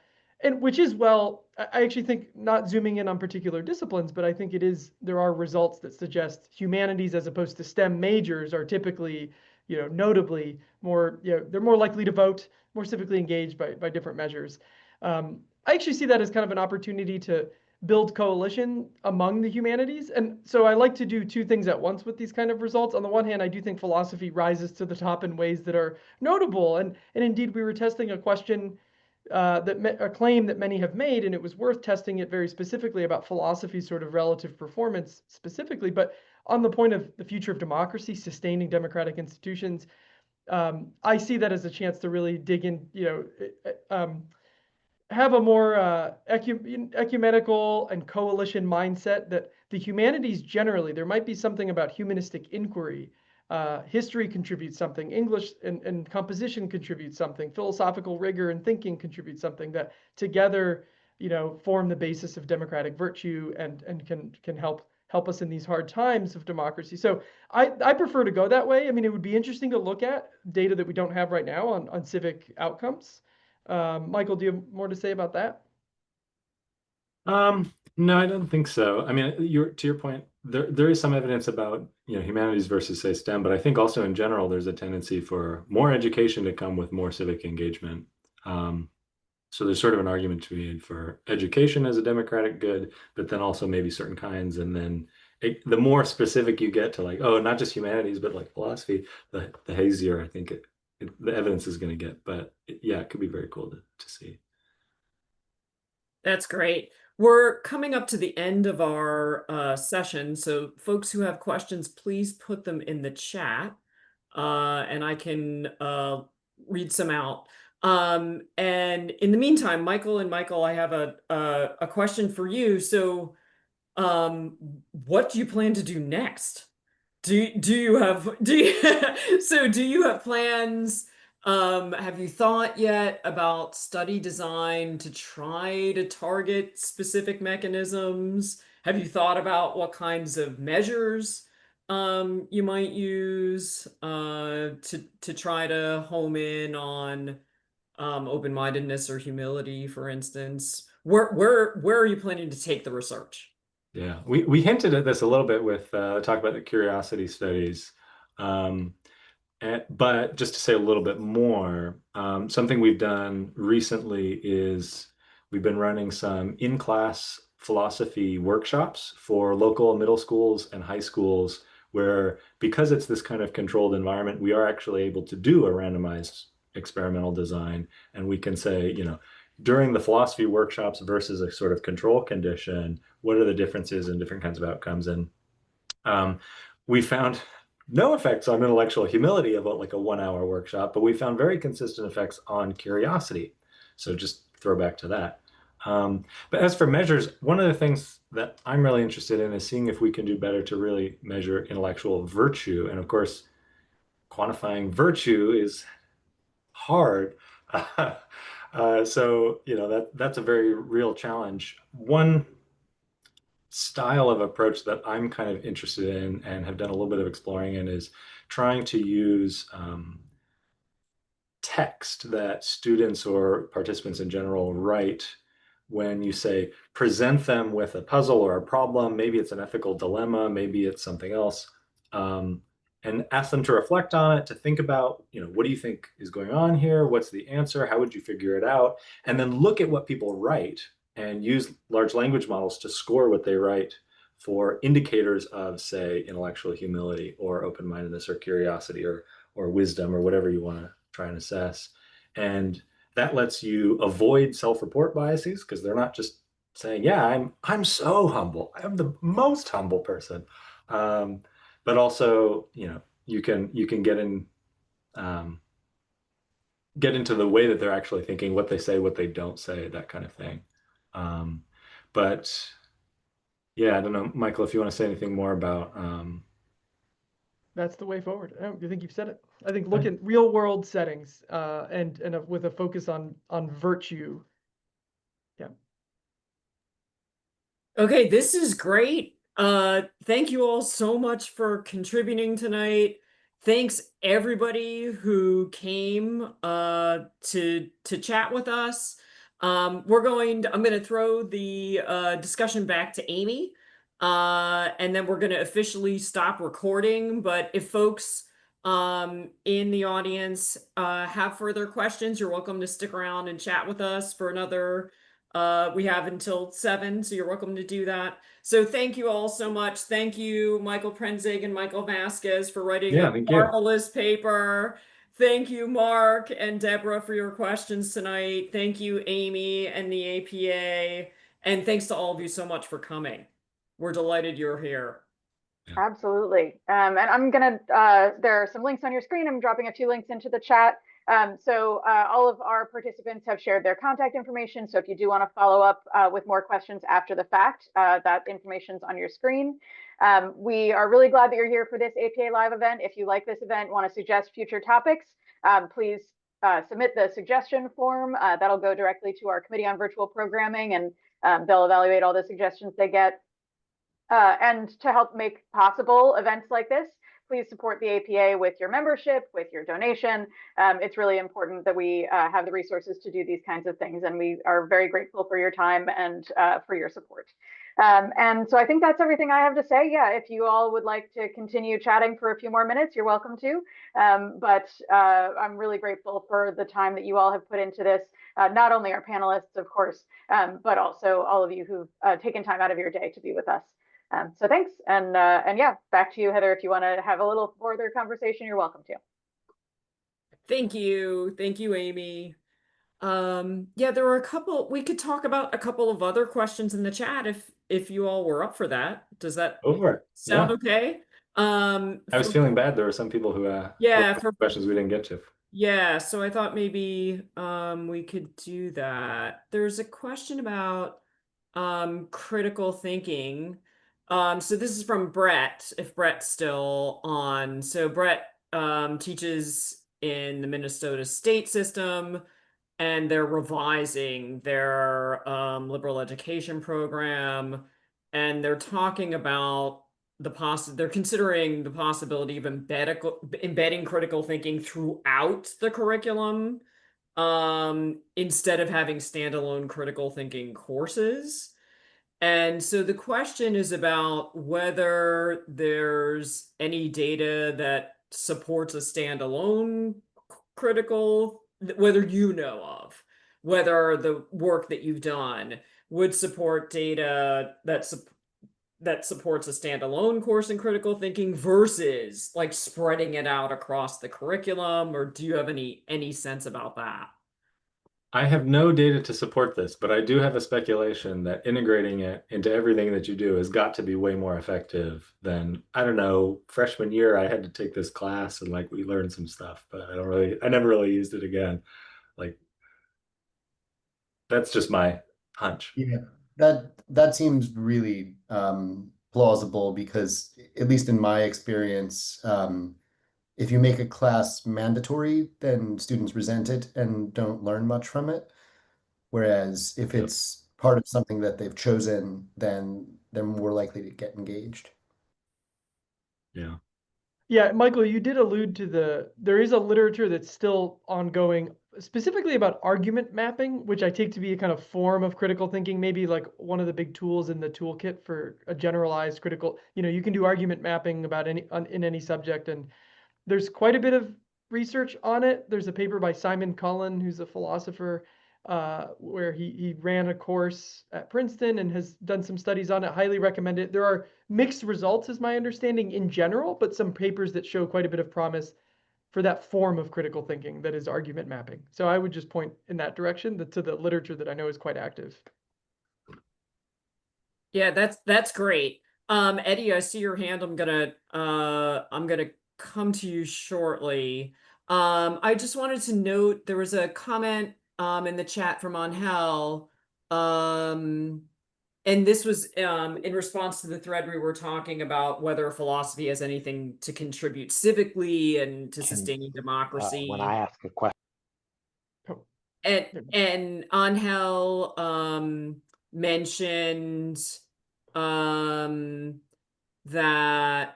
and which is, well, I actually think, not zooming in on particular disciplines, but I think there are results that suggest humanities as opposed to STEM majors are typically, notably more, they're more likely to vote, more civically engaged by different measures. I actually see that as kind of an opportunity to build coalition among the humanities. And so I like to do two things at once with these kind of results. On the one hand, I do think philosophy rises to the top in ways that are notable. And indeed, we were testing a question, a claim that many have made, and it was worth testing it very specifically about philosophy's sort of relative performance specifically. But on the point of the future of democracy, sustaining democratic institutions, I see that as a chance to really dig in, have a more ecumenical and coalition mindset, that the humanities generally, there might be something about humanistic inquiry. History contributes something, English and composition contributes something, philosophical rigor and thinking contributes something that together, form the basis of democratic virtue and can help us in these hard times of democracy. So I prefer to go that way. I mean, it would be interesting to look at data that we don't have right now on civic outcomes. Michael, do you have more to say about that? No, I don't think so. I mean, to your point, there is some evidence about, humanities versus, say, STEM, but I think also in general, there's a tendency for more education to come with more civic engagement. So there's sort of an argument to be made for education as a democratic good, but then also maybe certain kinds. And then the more specific you get to, like, oh, not just humanities, but like philosophy, the hazier I think the evidence is going to get. But yeah, it could be very cool to see. That's great. We're coming up to the end of our session, so folks who have questions, please put them in the chat, and I can read some out. And in the meantime, Michael, I have a question for you. So, what do you plan to do next? Do you have do you have plans? Have you thought yet about study design to try to target specific mechanisms? Have you thought about what kinds of measures you might use to try to home in on open-mindedness or humility, for instance? Where are you planning to take the research? Yeah, we hinted at this a little bit with talk about the curiosity studies. But just to say a little bit more, something we've done recently is we've been running some in-class philosophy workshops for local middle schools and high schools, where, because it's this kind of controlled environment, we are actually able to do a randomized experimental design. And we can say, during the philosophy workshops versus a sort of control condition, what are the differences in different kinds of outcomes? And we found no effects on intellectual humility about like a 1 hour workshop, but we found very consistent effects on curiosity. So just throw back to that. But as for measures, one of the things that I'm really interested in is seeing if we can do better to really measure intellectual virtue. And of course, quantifying virtue is hard. So, that's a very real challenge. One style of approach that I'm kind of interested in and have done a little bit of exploring in is trying to use text that students or participants in general write when you say present them with a puzzle or a problem. Maybe it's an ethical dilemma, maybe it's something else, and ask them to reflect on it, to think about, what do you think is going on here? What's the answer? How would you figure it out? And then look at what people write and use large language models to score what they write for indicators of, say, intellectual humility or open-mindedness or curiosity or wisdom or whatever you want to try and assess. And that lets you avoid self-report biases, because they're not just saying, yeah, I'm so humble. I'm the most humble person. But also, you can get into the way that they're actually thinking, what they say, what they don't say, that kind of thing. But yeah, I don't know, Michael, if you want to say anything more about. That's the way forward. I think you've said it. I think look at real world settings and with a focus on virtue. Yeah. Okay, this is great. Thank you all so much for contributing tonight. Thanks everybody who came to chat with us. I'm going to throw the discussion back to Amy, and then we're going to officially stop recording. But if folks in the audience have further questions, you're welcome to stick around and chat with us for another. We have until 7, so you're welcome to do that. So thank you all so much. Thank you, Michael Prinzing and Michael Vazquez, for writing a marvelous paper. Thank you, Mark and Deborah, for your questions tonight. Thank you, Amy and the APA. And thanks to all of you so much for coming. We're delighted you're here. Absolutely. And I'm going to, there are some links on your screen. I'm dropping a few links into the chat. So all of our participants have shared their contact information. So if you do want to follow up with more questions after the fact, that information's on your screen. We are really glad that you're here for this APA Live event. If you like this event, want to suggest future topics, please submit the suggestion form. That'll go directly to our Committee on Virtual Programming, and they'll evaluate all the suggestions they get. And to help make possible events like this, please support the APA with your membership, with your donation. It's really important that we have the resources to do these kinds of things, and we are very grateful for your time and for your support. And so I think that's everything I have to say. Yeah, if you all would like to continue chatting for a few more minutes, you're welcome to. But I'm really grateful for the time that you all have put into this. Not only our panelists, of course, but also all of you who've taken time out of your day to be with us. So thanks, and yeah, back to you, Heather. If you want to have a little further conversation, you're welcome to. Thank you, Amy. Yeah, there were a couple. We could talk about a couple of other questions in the chat if you all were up for that. Does that sound okay? I was feeling bad. There were some people who for questions we didn't get to. Yeah, so I thought maybe we could do that. There's a question about critical thinking. So this is from Brett, if Brett's still on. So Brett teaches in the Minnesota state system, and they're revising their liberal education program, and they're talking about they're considering the possibility of embedding critical thinking throughout the curriculum, instead of having standalone critical thinking courses. And so the question is about whether there's any data that supports a standalone critical, whether you know of, whether the work that you've done would support data that supports a standalone course in critical thinking versus like spreading it out across the curriculum, or do you have any sense about that? I have no data to support this, but I do have a speculation that integrating it into everything that you do has got to be way more effective than, I don't know, freshman year I had to take this class and like we learned some stuff, but I never really used it again. Like that's just my hunch. Yeah, that seems really plausible because at least in my experience, if you make a class mandatory, then students resent it and don't learn much from it. Whereas if Yep. it's part of something that they've chosen, then they're more likely to get engaged. Yeah. Yeah, Michael, you did allude to there is a literature that's still ongoing, specifically about argument mapping, which I take to be a kind of form of critical thinking, maybe like one of the big tools in the toolkit for a generalized critical, you can do argument mapping about in any subject, and there's quite a bit of research on it. There's a paper by Simon Cullen, who's a philosopher, where he ran a course at Princeton and has done some studies on it. Highly recommend it. There are mixed results, is my understanding, in general, but some papers that show quite a bit of promise for that form of critical thinking that is argument mapping. So I would just point in that direction to the literature that I know is quite active. Yeah, that's great. Eddie, I see your hand. I'm gonna come to you shortly. I just wanted to note there was a comment in the chat from Angel. And this was in response to the thread we were talking about whether philosophy has anything to contribute civically and to sustaining democracy. When I ask a question. Oh, And Angel mentioned that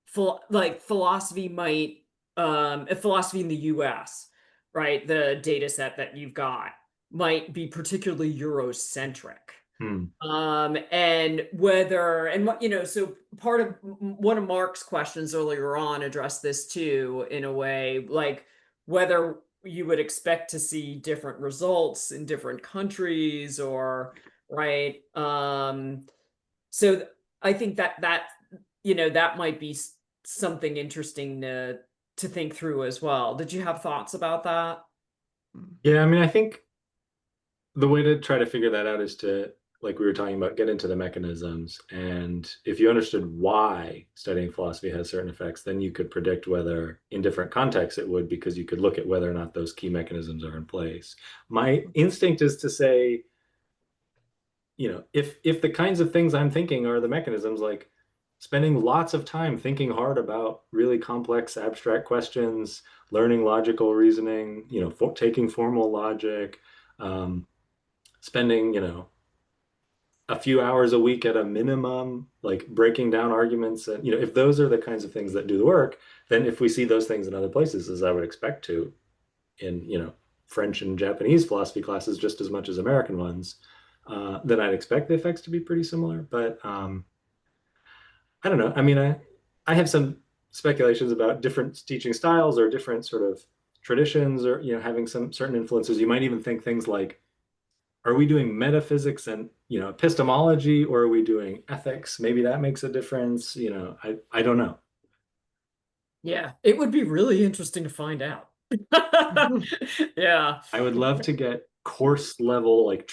philosophy might philosophy in the US, right? The data set that you've got might be particularly Eurocentric. And whether, and what, so part of one of Mark's questions earlier on addressed this too, in a way, like whether you would expect to see different results in different countries or, right? So I think that that might be something interesting to think through as well. Did you have thoughts about that? Yeah, I mean, I think the way to try to figure that out is to, like we were talking about, get into the mechanisms. And if you understood why studying philosophy has certain effects, then you could predict whether in different contexts it would, because you could look at whether or not those key mechanisms are in place. My instinct is to say, if the kinds of things I'm thinking are the mechanisms, like spending lots of time thinking hard about really complex abstract questions, learning logical reasoning, taking formal logic, spending, a few hours a week at a minimum, like breaking down arguments. And, if those are the kinds of things that do the work, then if we see those things in other places, as I would expect to in, French and Japanese philosophy classes just as much as American ones, then I'd expect the effects to be pretty similar. But I don't know. I mean, I have some speculations about different teaching styles or different sort of traditions, or, having some certain influences. You might even think things like, are we doing metaphysics and epistemology, or are we doing ethics? Maybe that makes a difference. I don't know. Yeah, it would be really interesting to find out. Yeah. I would love to get course level, like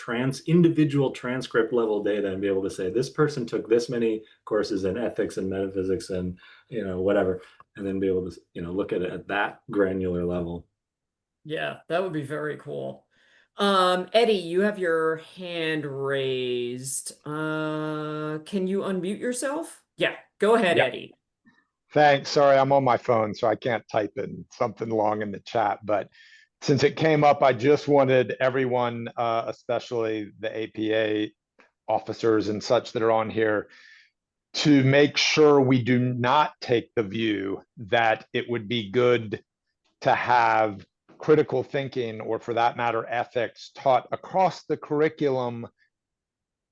individual transcript level data and be able to say this person took this many courses in ethics and metaphysics and whatever, and then be able to look at it at that granular level. Yeah, that would be very cool. Eddie, you have your hand raised. Can you unmute yourself? Yeah, go ahead, Yeah. Eddie. Thanks. Sorry, I'm on my phone, so I can't type in something long in the chat. But since it came up, I just wanted everyone, especially the APA officers and such that are on here, to make sure we do not take the view that it would be good to have critical thinking, or for that matter, ethics, taught across the curriculum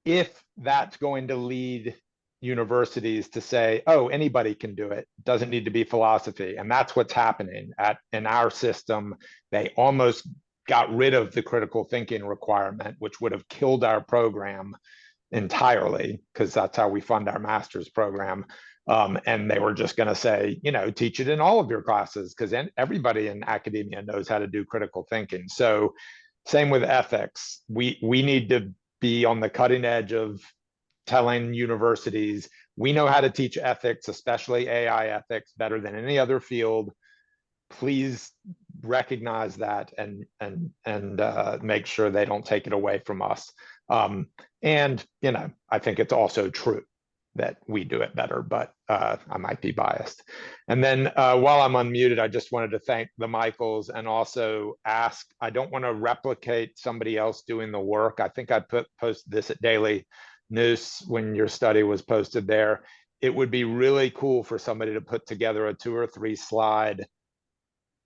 if that's going to lead universities to say, oh, anybody can do it, doesn't need to be philosophy. And that's what's happening in our system. They almost got rid of the critical thinking requirement, which would have killed our program entirely, because that's how we fund our master's program. And they were just going to say, teach it in all of your classes, because everybody in academia knows how to do critical thinking. So Same with ethics. We need to be on the cutting edge of telling universities we know how to teach ethics, especially AI ethics, better than any other field. Please recognize that and make sure they don't take it away from us. And I think it's also true that we do it better, but I might be biased. And then while I'm unmuted, I just wanted to thank the Michaels and also ask, I don't want to replicate somebody else doing the work. I think I posted this at Daily News when your study was posted there. It would be really cool for somebody to put together a 2 or 3 slide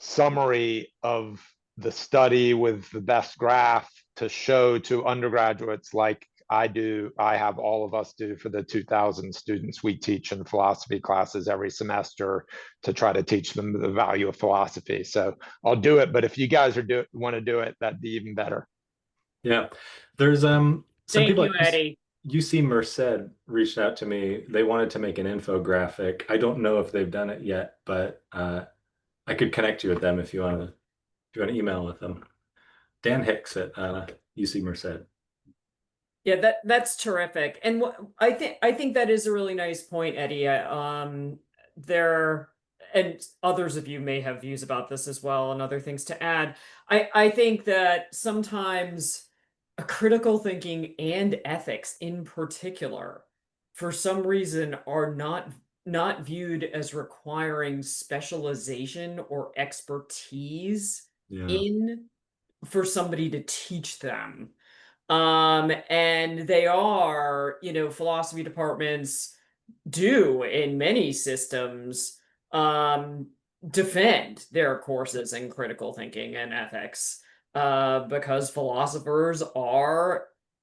summary of the study with the best graph to show to undergraduates like I have all of us do for the 2,000 students we teach in philosophy classes every semester to try to teach them the value of philosophy. So I'll do it, but if you guys want to do it, that'd be even better. Yeah, there's some Thank people you, Eddie. UC Merced reached out to me. They wanted to make an infographic. I don't know if they've done it yet, but I could connect you with them if you want to email with them. Dan Hicks at UC Merced. Yeah, that's terrific. And I think that is a really nice point, Eddie. There, and others of you may have views about this as well and other things to add. I think that sometimes critical thinking and ethics in particular, for some reason, are not viewed as requiring specialization or expertise for somebody to teach them. And they are, philosophy departments do in many systems defend their courses in critical thinking and ethics because philosophers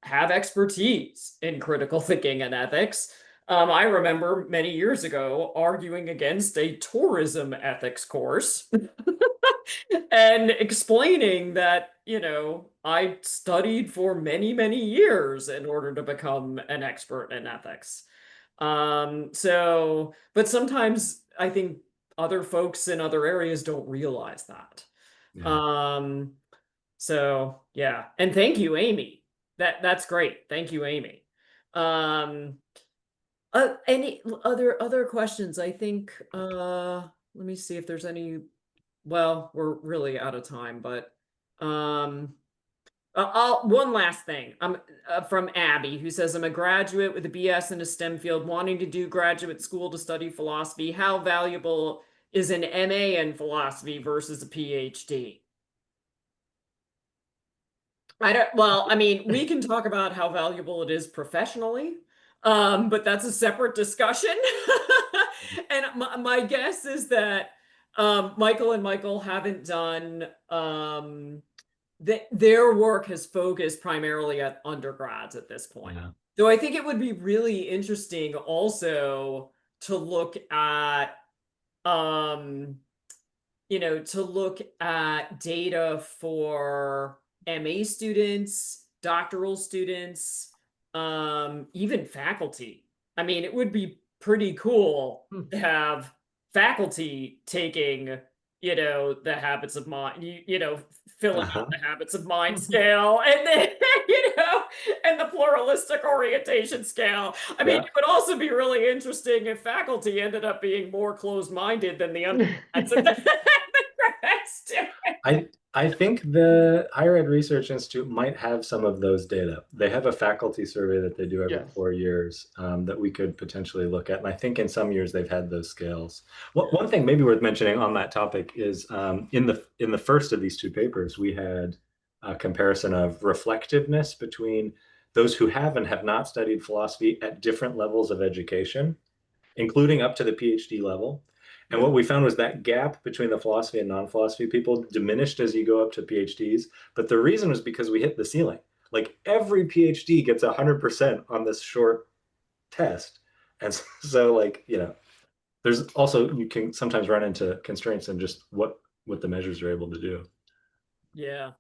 have expertise in critical thinking and ethics. I remember many years ago arguing against a tourism ethics course and explaining that, I studied for many, many years in order to become an expert in ethics. But sometimes I think other folks in other areas don't realize that. Yeah. So yeah. And thank you, Amy. That's great. Thank you, Amy. Any other questions? I think, let me see if there's any. Well, we're really out of time, but one last thing. I'm from Abby, who says, I'm a graduate with a BS in a STEM field wanting to do graduate school to study philosophy. How valuable is an MA in philosophy versus a PhD? We can talk about how valuable it is professionally, but that's a separate discussion. And my guess is that Michael and Michael haven't done their work has focused primarily at undergrads at this point. Yeah. Though I think it would be really interesting also to look at data for MA students, doctoral students, even faculty. I mean, it would be pretty cool to have faculty taking, the habits of mind, filling out the habits of mind scale, and then, and the pluralistic orientation scale. I mean, it would also be really interesting if faculty ended up being more closed-minded than the undergrads and the grads do. I think the Higher Ed Research Institute might have some of those data. They have a faculty survey that they do every 4 years that we could potentially look at. And I think in some years they've had those scales. One thing maybe worth mentioning on that topic is in the first of these 2 papers, we had a comparison of reflectiveness between those who have and have not studied philosophy at different levels of education, including up to the PhD level. And what we found was that gap between the philosophy and non-philosophy people diminished as you go up to PhDs. But the reason was because we hit the ceiling. Like every PhD gets 100% on this short test. And so there's also, you can sometimes run into constraints in just what the measures are able to do. Yeah.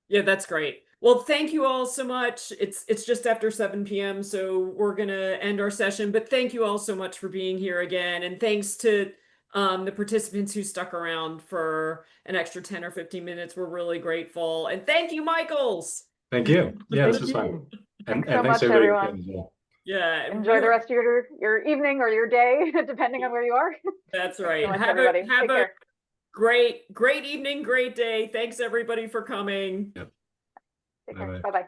Yeah, that's great. Well, thank you all so much. It's just after 7 p.m., so we're going to end our session. But thank you all so much for being here again. And thanks to The participants who stuck around for an extra 10 or 15 minutes were really grateful. And thank you, Michaels. Thank you. Yeah, this Thank was fun. you. Thanks And so thanks much, everybody everyone. again as well. Yeah. Enjoy the rest of your evening or your day, depending on where you are. That's Thanks right. so much, Have everybody. a Take care. great evening, great day. Thanks everybody for coming. Yep. Take care. Bye-bye. Bye-bye.